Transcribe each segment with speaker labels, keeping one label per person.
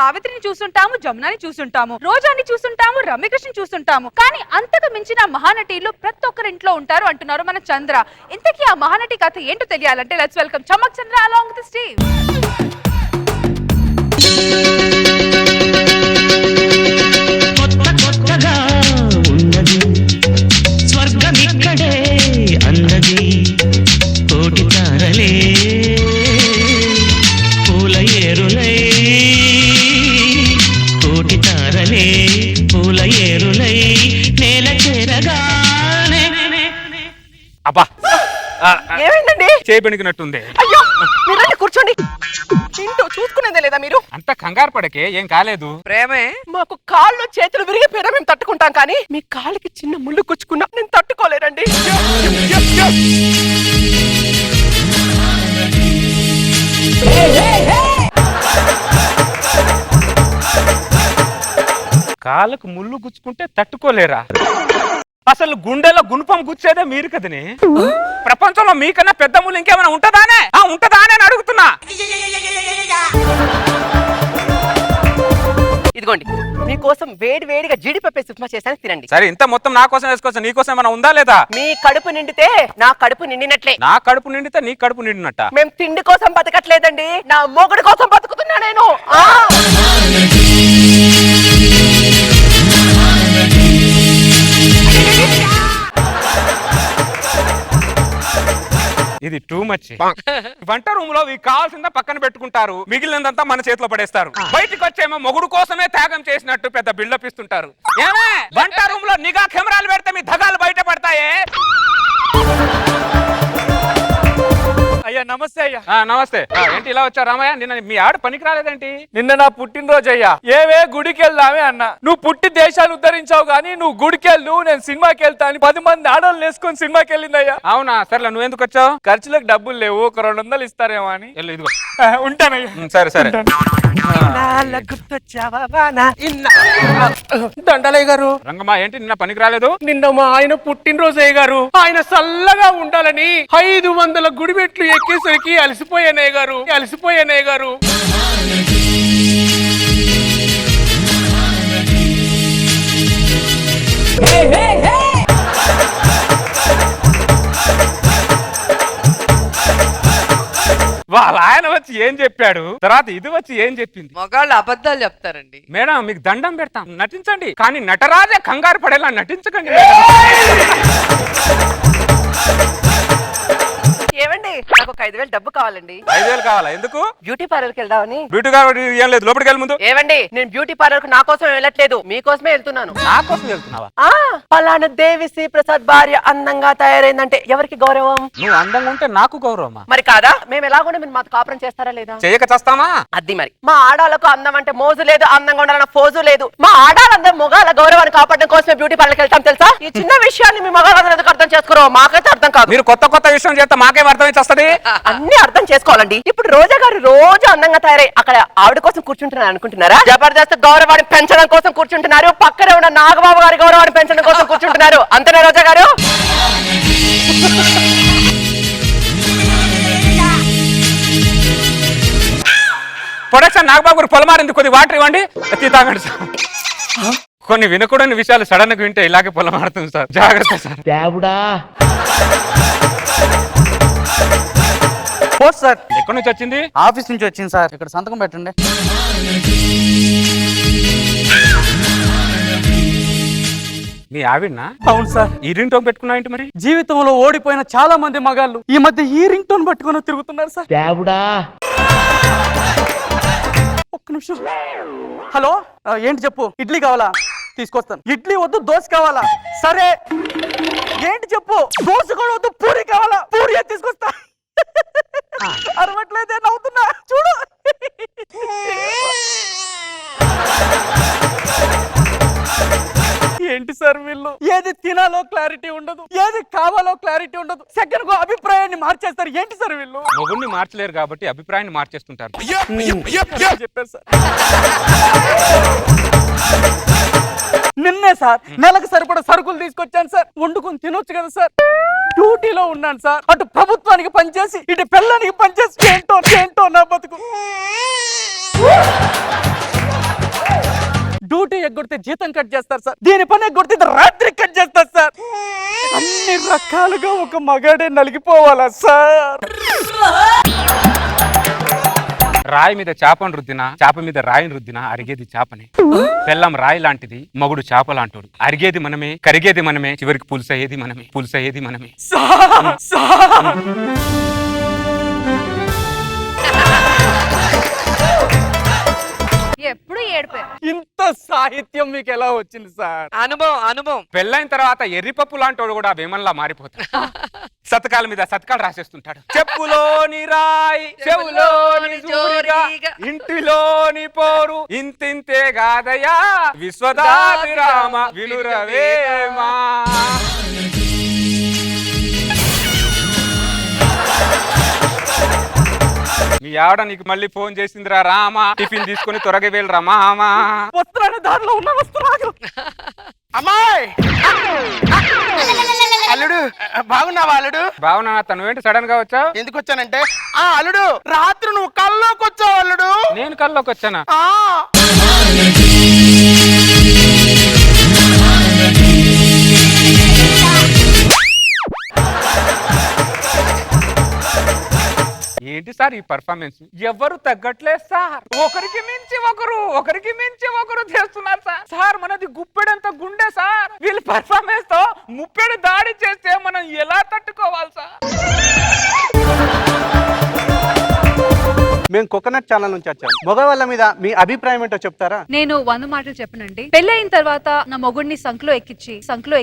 Speaker 1: సావిత్రిని చూస్తుంటాము, జమునాని చూస్తుంటాము, రోజాని చూస్తుంటాము, రమ్యకృష్ణ చూస్తుంటాము. కానీ అంతకు మించిన మహానటీలు ప్రతి ఒక్కరింట్లో ఉంటారు అంటున్నారు మన చంద్ర. ఇంతకీ ఆ మహానటి కథ ఏంటో తెలియాలంటే let's welcome Chammak Chandra along with Steve.
Speaker 2: స్వర్గమిక్కడే అన్నది కోటి తారలే పూల ఏరులై కోటి తారలే పూల ఏరులై నేల చేరగానే.
Speaker 3: అబ్బా
Speaker 4: ఏమైందండి?
Speaker 3: చేయబెణికినట్టుంది.
Speaker 4: అయ్యో మీరంటే కూర్చోండి. ఇంటో చూసుకునేదే లేదా మీరు?
Speaker 3: అంత కంగారు పడకే, ఏం కాలేదు.
Speaker 4: ప్రేమే మాకు కాళ్ళు చేతులు విరిగిపోయినా మేము తట్టుకుంటాం, కానీ మీ కాళ్ళకి చిన్న ముళ్ళు కుచ్చుకున్నా నేను తట్టుకోలేనండి.
Speaker 3: కాళ్ళకు ముళ్ళు గుచ్చుకుంటే తట్టుకోలేరా? అసలు గుండెలో గుణపం గుచ్చేదే మీరు కదని. ప్రపంచంలో మీకన్నా పెద్ద ముళ్ళు ఇంకేమైనా ఉంటదానే? ఉంటదానే అని అడుగుతున్నా.
Speaker 4: ఇదిగోండి మీకోసం వేడి వేడిగా జీడిపప్పు ఉప్మా చేశాను, తినండి.
Speaker 3: సరే, ఇంత మొత్తం నా కోసం వేసుకోవచ్చు, నీకోసం ఏమైనా ఉందా లేదా?
Speaker 4: మీ కడుపు నిండితే నా కడుపు నిండినట్లే.
Speaker 3: నా కడుపు నిండితే నీ కడుపు నిండినట్ట.
Speaker 4: మేము తిండి కోసం బతకట్లేదండి, నా మొగుడు కోసం బతుకుతున్నా నేను.
Speaker 3: ఇది టూ మచ్. వంట రూమ్ లో కావాల్సిందా పక్కన పెట్టుకుంటారు, మిగిలినంతా మన చేతిలో పడేస్తారు. బయటకు వచ్చేమో మొగుడు కోసమే త్యాగం చేసినట్టు పెద్ద బిల్డప్ ఇస్తుంటారు. ఏమే వంట రూమ్ లో నిఘా కెమెరాలు పెడితే మీ ధగాలు బయట పడతాయే.
Speaker 5: అయ్యా నమస్తే అయ్యా.
Speaker 3: నమస్తే. ఏంటి ఇలా వచ్చా రామయ్య? నిన్న మీ ఆడ పనికి రాలేదేంటి?
Speaker 5: నిన్న నా పుట్టినరోజు అయ్యా. ఏవే గుడికి వెళ్దామే అన్న. నువ్వు పుట్టి దేశాన్ని ఉద్ధరించావు గానీ నువ్వు గుడికి వెళ్ళు, నేను సినిమాకి వెళ్తా అని 10 మంది ఆడవాళ్ళు వేసుకొని సినిమాకి వెళ్ళిందయ్యా.
Speaker 3: అవునా? సరేలే, నువ్వు ఎందుకు వచ్చావు?
Speaker 5: ఖర్చులకు డబ్బులు లేవు, ఒక 200 ఇస్తారేమో అని.
Speaker 3: ఇదిగో
Speaker 5: ఉంటానయ్యా.
Speaker 3: సరే సరే.
Speaker 5: దండలయ్య గారు.
Speaker 3: రంగమ్మ ఏంటి నిన్న పనికి రాలేదు?
Speaker 5: నిన్న మా ఆయన పుట్టినరోజు అయ్య గారు. ఆయన చల్లగా ఉండాలని 500 గుడి మెట్లు ఎక్కేసరికి అలసిపోయానయ్య గారు, అలసిపోయానయ్య గారు.
Speaker 3: వాళ్ళ ఆయన వచ్చి ఏం చెప్పాడు, తర్వాత ఇది వచ్చి ఏం చెప్పింది?
Speaker 4: మగాళ్ళు అబద్ధాలు చెప్తారండి.
Speaker 3: మేడం మీకు దండం పెడతాం, నటించండి, కానీ నటరాజే కంగారు పడేలా నటించకండి.
Speaker 4: ఏమండి, నాకు ఒక 5,000 డబ్బు కావాలండి.
Speaker 3: 5,000 కావాలా? ఎందుకు?
Speaker 4: బ్యూటీ పార్లర్ కి వెళ్దామని.
Speaker 3: బ్యూటీ గారు ఏం లేదు, లోపలికి వెళ్ళి ముందు.
Speaker 4: ఏమండి, నేను బ్యూటీ పార్లర్ కు నా కోసం వెళ్ళట్లేదు, మీకోసమే వెళ్తున్నాను.
Speaker 3: నా కోసం వెళ్తున్నావా?
Speaker 4: పలానా దేవిశ్రీ ప్రసాద్ భార్య అందంగా తయారైందంటే ఎవరికి గౌరవం?
Speaker 3: నువ్వు అందంగా ఉంటే నాకు గౌరవమా?
Speaker 4: మరి కాదా? మేము ఎలాగో మీరు మాతో కాపురం చేస్తారా లేదా?
Speaker 3: చేయక చేస్తామా?
Speaker 4: అది మరి మా ఆడాలకు అందం అంటే మోజు లేదు, అందంగా ఉండాలన్న ఫోజు లేదు. మా ఆడాలందరూ మొగాల గౌరవాన్ని కాపాడడం కోసమే బ్యూటీ పార్లర్కి వెళ్తాం తెలుసా? ఈ చిన్న విషయాన్ని మీ మగాళ్ళందరూ ఎందుకు అర్థం చేసుకోరో మాకైతే అర్థం కాదు.
Speaker 3: మీరు కొత్త కొత్త విషయం చేస్తే మాకేం అర్థమైంది?
Speaker 4: అన్ని అర్థం చేసుకోవాలండి. ఇప్పుడు రోజా గారు రోజు అందంగా తయారై అక్కడ ఆవిడ కోసం కూర్చుంటున్నారు అనుకుంటున్నారా? జబర్దస్త్ గౌరవాన్ని పెంచడం కోసం కూర్చుంటున్నారు, పక్కనే ఉన్న నాగబాబు గారి గౌరవాన్ని పెంచడం కోసం కూర్చుంటున్నారు. అంతేనా రోజా గారు?
Speaker 3: ప్రొడక్షన్ నాగబాబు గారు పొలమారింది, కొద్ది వాటర్ ఇవ్వండి, ఎత్తి తాగండి సార్. కొన్ని వినకూడని విషయాలు సడన్ గా వింటే ఇలాగే పొలమారుతుంది సార్, జాగ్రత్త సార్.
Speaker 6: సార్
Speaker 3: ఎక్కడి నుంచి వచ్చింది?
Speaker 6: ఆఫీస్ నుంచి వచ్చింది సార్. ఇక్కడ సంతకం పెట్టండి.
Speaker 3: మీ ఆవిడనా?
Speaker 6: అవును సార్.
Speaker 3: ఈ రింగ్ టోన్ పెట్టుకున్నావు ఏంటి మరి?
Speaker 6: జీవితంలో ఓడిపోయిన చాలా మంది మగాళ్ళు ఈ మధ్య ఈ రింగ్ టోన్ పట్టుకుని తిరుగుతున్నారు సార్. ఒక్క నిమిషం. హలో, ఏంటి చెప్పు. ఇడ్లీ కావాలా? తీసుకొస్తాను. ఇడ్లీ వద్దు, దోశ కావాలా? సరే. ఏంటి చెప్పు. దోశ కూడా వద్దు, పూరి కావాలా? పూరి తీసుకొస్తా. అరవట్లేదే, నవ్వుతున్నా చూడు. ఏంటి సార్ వీళ్ళు? ఏది తినాలో క్లారిటీ ఉండదు, ఏది కావాలో క్లారిటీ ఉండదు, సెకండ్ కు అభిప్రాయాన్ని మార్చేస్తారు. ఏంటి సార్ వీళ్ళు?
Speaker 3: మొగుడిని మార్చలేరు కాబట్టి అభిప్రాయాన్ని మార్చేస్తుంటారు.
Speaker 6: చెప్పారు సార్. నిన్నే సార్ నెలకు సరిపడా సరుకులు తీసుకొచ్చాను సార్, వండుకొని తినొచ్చు కదా సార్. డ్యూటీలో ఉన్నాను సార్, అటు ప్రభుత్వానికి పనిచేసి ఇటు పిల్లానికి పనిచేసి ఏంటో ఏంటో నా బతుకు. డ్యూటీ ఎగ్గొడితే జీతం కట్ చేస్తారు సార్, దీని పని ఎగ్గొడితే ఇది రాత్రి కట్ చేస్తారు సార్. అన్ని రకాలుగా ఒక మగాడే నలిగిపోవాలా సార్?
Speaker 3: రాయి మీద చేపను రుద్దినా, చేప మీద రాయిని రుద్దినా అరిగేది చేపనే. బెల్లం రాయి లాంటిది, మగుడు చేప లాంటోడు. అరిగేది మనమే, కరిగేది మనమే, చివరికి పులుసయ్యేది మనమే, పులుసయ్యేది మనమే.
Speaker 6: సార్ సార్
Speaker 1: ఎప్పుడు ఏడిపోయా.
Speaker 6: ఇంత సాహిత్యం మీకు ఎలా వచ్చింది సార్?
Speaker 4: అనుభవం.
Speaker 3: పెళ్ళైన తర్వాత ఎర్రిపప్పు లాంటోడు కూడా వేమన్లా మారిపోతాడు. శతకాల మీద శతకాలు రాసేస్తుంటాడు. చెప్పులోని రాయి, చెవులోని జోరిగా, ఇంటిలోని పోరు ఇంతింతే గాదయ్యా, విశ్వదాభిరామ వినురవేమా. మీ ఆవిడ నీకు మళ్ళీ ఫోన్ చేసిందిరా రామా, టిఫిన్ తీసుకుని త్వరగా వెళ్ళరా మామా.
Speaker 6: వస్త్రాన్ని దారిలో ఉన్న వస్త్రాలు.
Speaker 7: అమ్మాయి అల్లుడు బాగున్నావా అల్లుడు?
Speaker 3: బావునా, తను ఏంటి సడన్ గా వచ్చావు?
Speaker 7: ఎందుకు వచ్చానంటే అల్లుడు రాత్రి నువ్వు కల్లోకి వచ్చావు అల్లుడు.
Speaker 3: నేను కల్లోకి వచ్చానా?
Speaker 7: ఆ
Speaker 3: ఏంటి సార్ ఈ పర్ఫార్మెన్స్? ఎవరు తగ్గట్లేదు సార్, ఒకరికి మించి ఒకరు చేస్తున్నారు సార్. సార్ మనది గుప్పెడంత గుండె సార్, వీళ్ళ పర్ఫార్మెన్స్ తో ముప్పెడు దాడి చేస్తే మనం ఎలా తట్టుకోవాలి సార్?
Speaker 8: మేము కోకోనట్ ఛానల్ నుంచి వచ్చాం. మగవాళ్ళ మీద మీ అభిప్రాయం ఏంటో చెప్తారా?
Speaker 1: నేను 100 మాటలు చెప్పనండి. పెళ్ళయిన తర్వాత నా మొగుడిని సంఖ్లో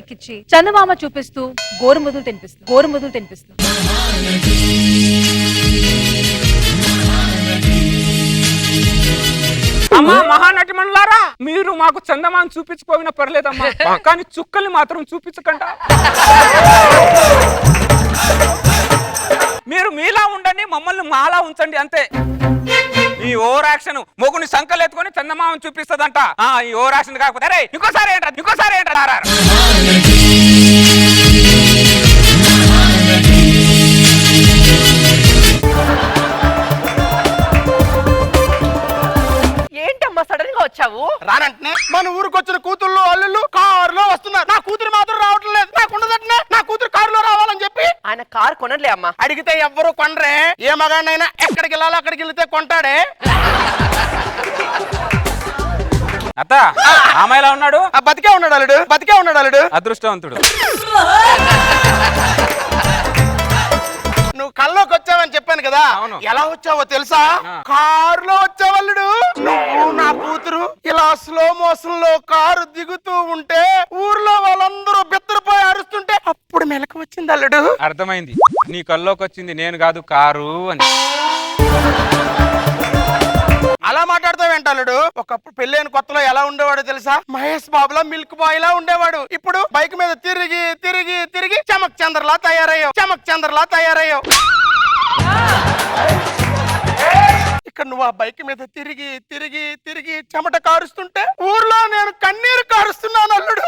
Speaker 1: ఎక్కించి చందమామ చూపిస్తూ గోరుముద్దలు తినిపిస్తూ
Speaker 3: అమ్మా మహానటి మండలారా, మీరు మాకు చందమాను చూపించుకోవినా పర్లేదమ్మా, కానీ చుక్కల్ని మాత్రం చూపించకండి. మీరు మీలా ఉండండి, మమ్మల్ని మాలా ఉంచండి అంతే. ఈ ఓవర్ యాక్షన్ మొగుని సంకలు ఎత్తుకొని చందమామని చూపిస్తదంట. ఈ ఓవర్ యాక్షన్ కాకపోతే అరే ఇంకోసారి ఏంటారా?
Speaker 4: ఏంటమ్మా సడన్ గా వచ్చావు?
Speaker 7: రానంటనే మన ఊరికి వచ్చిన కూతుళ్ళు అల్లుళ్ళు కారులో వస్తున్నారు. నా కూతురు మాత్రం రావటం లేదు. నాకు ఉండదటనే నా కూతురు కారులో రావాలని చెప్పి.
Speaker 4: ఆయన కారు కొనలే అమ్మా.
Speaker 7: అడిగితే ఎవ్వరు కొనరే. ఏ మగాడినైనా ఎక్కడికి వెళ్ళాలో అక్కడికి వెళ్తే కొంటాడే.
Speaker 3: అత్త ఆమెలా ఉన్నాడు?
Speaker 7: బతికే ఉన్నాడు అల్లుడు.
Speaker 3: అదృష్టవంతుడు.
Speaker 7: నువ్వు కల్లోకి వచ్చావని చెప్పాను కదా.
Speaker 3: అవును.
Speaker 7: ఎలా వచ్చావో తెలుసా? కారులో వచ్చావు అల్లుడు. నువ్వు నా కూతురు ఇలా స్లో మోషన్ లో కారు దిగుతూ ఉంటే ఊర్లో వాళ్ళందరూ బిత్తరపోయి అరుస్తుంటే అప్పుడు మెలకు వచ్చింది అల్లుడు.
Speaker 3: అర్థమైంది, నీ కల్లోకి వచ్చింది నేను కాదు కారు అని.
Speaker 7: అలా మాట్లాడతావేంట అల్లుడు? ఒకప్పుడు పెళ్ళైన కొత్తలో ఎలా ఉండేవాడో తెలుసా? మహేష్ బాబులా మిల్క్ బాయ్ లా ఉండేవాడు. ఇప్పుడు బైక్ మీద తిరిగి తిరిగి తిరిగి చమక్ చంద్రలా తయారయ్యావు. ఇక్కడ నువ్వు ఆ బైక్ మీద తిరిగి తిరిగి తిరిగి చెమట కారుస్తుంటే ఊర్లో నేను కన్నీరు కారుస్తున్నాను అల్లుడు.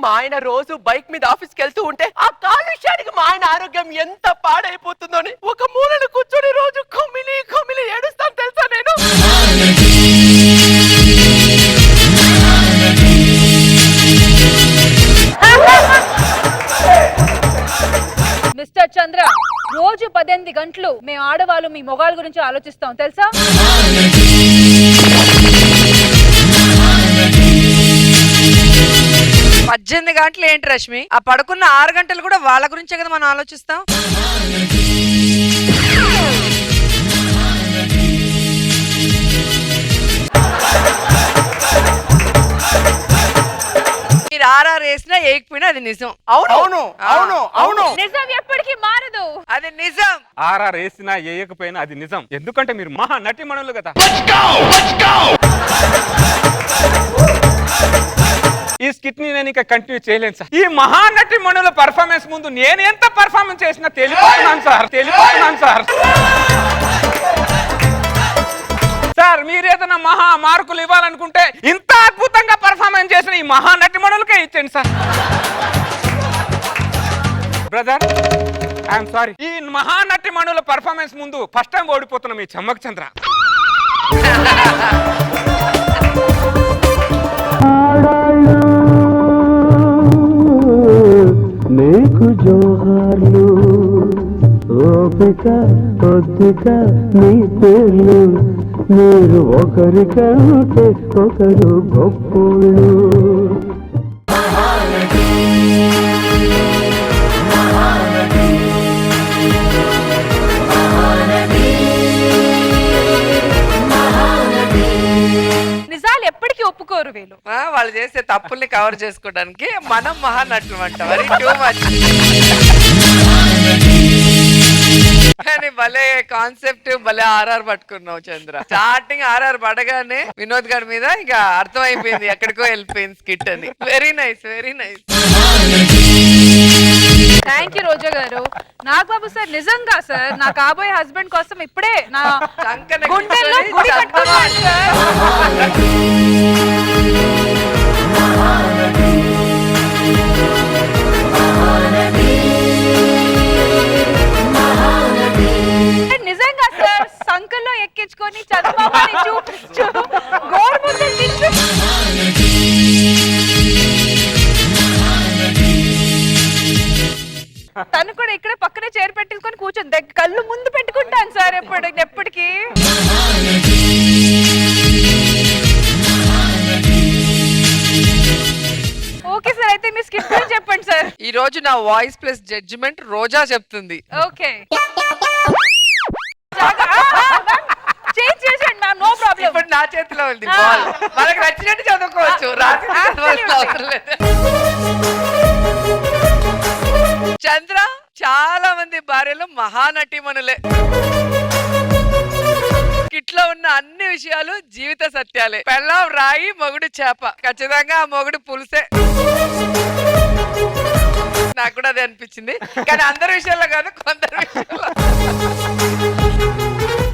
Speaker 4: మా ఆయన రోజు బైక్ మీద ఆఫీస్కి వెళ్తూ ఉంటే ఆ కాలుష్యానికి మా ఆయన ఆరోగ్యం ఎంత పాడైపోతుందో అని ఒక మూలను కూర్చొని రోజు కొమిలి ఏడుస్తాను తెలుసా నేను.
Speaker 1: మిస్టర్ చంద్ర, రోజు 18 గంటలు మేము ఆడవాళ్ళు మీ మొగాళ్ళ గురించి ఆలోచిస్తాం తెలుసా?
Speaker 9: 18 గంటలు ఏంటి రష్మి? ఆ పడుకున్న 6 గంటలు కూడా వాళ్ళ గురించే కదా మనం ఆలోచిస్తాం. మీరు ఆర్ఆర్ వేసినా ఏకపోయినా అది నిజం.
Speaker 7: అవును.
Speaker 1: నిజం ఎప్పటికీ మారదు.
Speaker 9: అది నిజం.
Speaker 3: ఆర్ఆర్ వేసినా వేయకపోయినా అది నిజం. ఎందుకంటే మీరు మహా నటి మనులు కదా. ఈ స్కిట్ ని నేను ఇంకా కంటిన్యూ చేయలేను సార్. ఈ మహానటి మణుల పర్ఫార్మెన్స్ ముందు నేను ఎంత పర్ఫార్మెన్స్ చేసినా తెలిపోతున్నాను సార్. సార్ మీరు ఏదైనా మహా మార్కులు ఇవ్వాలనుకుంటే ఇంత అద్భుతంగా పర్ఫార్మెన్స్ చేసిన ఈ మహానటి మణులకే ఇచ్చేయండి సార్. Brother I'm sorry. ఈ మహానటి మణుల పర్ఫార్మెన్స్ ముందు ఫస్ట్ టైం ఓడిపోతున్నాం ఈ చమ్మక్ చంద్ర.
Speaker 2: నీకు జోహార్లు ఓపిక ఒద్దిక నీ పేర్లు మీరు ఒకరికంటే ఒకరు గొప్పోళ్ళు.
Speaker 1: నిజాలు ఎప్పటికీ ఒప్పుకోరు వీళ్ళు.
Speaker 9: వాళ్ళు చేసే తప్పుల్ని కవర్ చేసుకోవడానికి మనం మహానటులు అంట. మరి టూ మచ్. కానీ భలే కాన్సెప్ట్, భలే ఆర్ఆర్ పట్టుకున్నావు చంద్ర. స్టార్టింగ్ ఆర్ఆర్ పడగానే వినోద్ గారి మీద ఇక అర్థమైపోయింది ఎక్కడికో వెళ్ళిపోయింది స్కిట్ అని. Very nice, very nice.
Speaker 1: Thank you Roja garu. Nagababu sir నిజంగా సార్ నా కాబోయే హస్బెండ్ కోసం ఇప్పుడే నా గుండెల్లో గుడి కట్టుకున్నాను సార్. నిజంగా సార్ సంకల్లో ఎక్కించుకొని చంద్రబాబు చూపించు గోరుముద్దలు తింటూ తను కూడా ఇక్కడే పక్కనే చైర్ పెట్టించుకొని కూర్చొని కళ్ళు ముందు పెట్టుకుంటాను సార్ ఎప్పటికీ. ఓకే సార్, అయితే మీ స్కిట్ గురించి చెప్పండి సార్.
Speaker 9: ఈ రోజు నా వాయిస్ ప్లస్ జడ్జిమెంట్ రోజా చెప్తుంది.
Speaker 1: ఓకే చేంజ్ చేసేయండి మ్యామ్, నో ప్రాబ్లం.
Speaker 9: ఇప్పుడు నా చేతిలో ఉంది బాల్. మనకు నచ్చినట్టు చదువుకోవచ్చు, రాత్రి చదవాల్సిన అవసరం లేదు. చంద్ర, చాలా మంది భార్యలు మహానటిమణులే. కిట్లో ఉన్న అన్ని విషయాలు జీవిత సత్యాలే. పెళ్ళాం రాయి, మొగుడు చేప. ఖచ్చితంగా ఆ మొగుడు పులుసే. నాకు కూడా అదే అనిపించింది, కానీ అందరి విషయాల్లో కాదు, కొందరి విషయాల్లో.